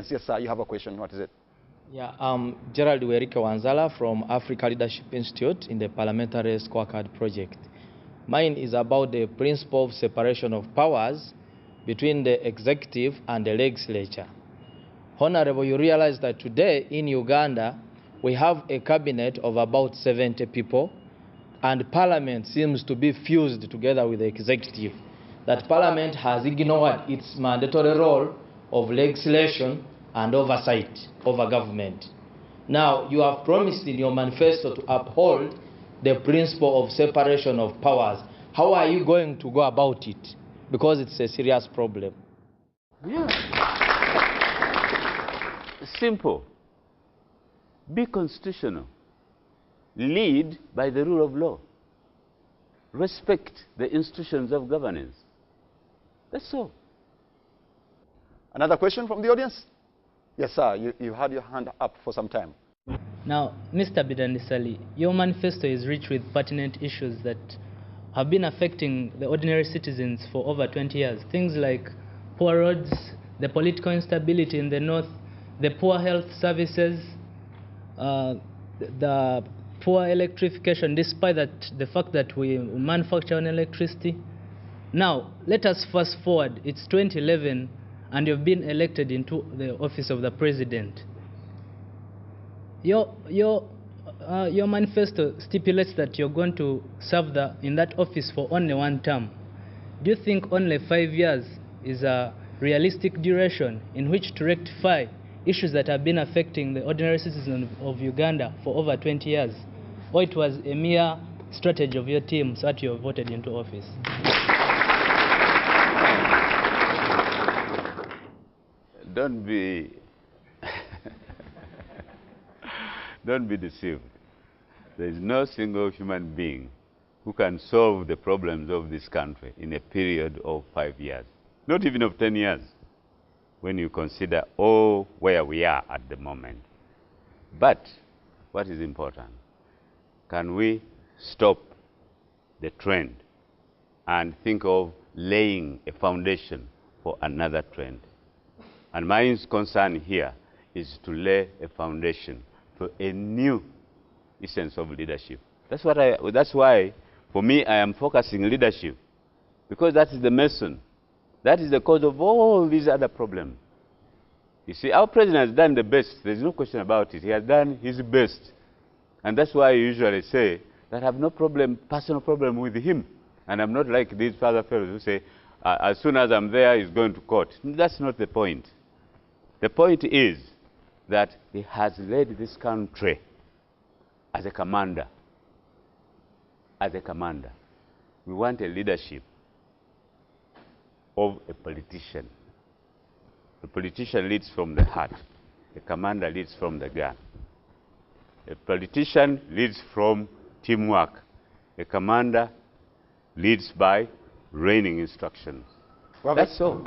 Yes, sir, you have a question. What is it? Yeah, Gerald Werike Wanzala from Africa Leadership Institute in the Parliamentary Scorecard Project. Mine is about the principle of separation of powers between the executive and the legislature. Honorable, you realize that today in Uganda, we have a cabinet of about 70 people, and Parliament seems to be fused together with the executive. That Parliament has ignored its mandatory role of legislation and oversight over government. Now, you have promised in your manifesto to uphold the principle of separation of powers. How are you going to go about it? Because it's a serious problem. Yeah. Simple. Be constitutional. Lead by the rule of law. Respect the institutions of governance. That's all. Another question from the audience? Yes, sir. You had your hand up for some time. Now, Mr. Bidandai, your manifesto is rich with pertinent issues that have been affecting the ordinary citizens for over 20 years. Things like poor roads, the political instability in the north, the poor health services, the poor electrification, despite the fact that we manufacture on electricity. Now, let us fast forward. It's 2011, and you've been elected into the office of the president. Your manifesto stipulates that you're going to serve in that office for only one term. Do you think only 5 years is a realistic duration in which to rectify issues that have been affecting the ordinary citizens of Uganda for over 20 years? Or it was a mere strategy of your team so that you were voted into office? Don't be deceived. There is no single human being who can solve the problems of this country in a period of 5 years, not even of 10 years, when you consider all where we are at the moment. But what is important? Can we stop the trend and think of laying a foundation for another trend? And my concern here is to lay a foundation for a new essence of leadership. That's why, for me, I am focusing leadership, because that is the medicine. That is the cause of all these other problems. You see, our president has done the best. There's no question about it. He has done his best. And that's why I usually say that I have no personal problem with him. And I'm not like these other fellows who say, as soon as I'm there, he's going to court. That's not the point. The point is that he has led this country as a commander. As a commander. We want a leadership of a politician. A politician leads from the heart. A commander leads from the gun. A politician leads from teamwork. A commander leads by raining instructions. That's all.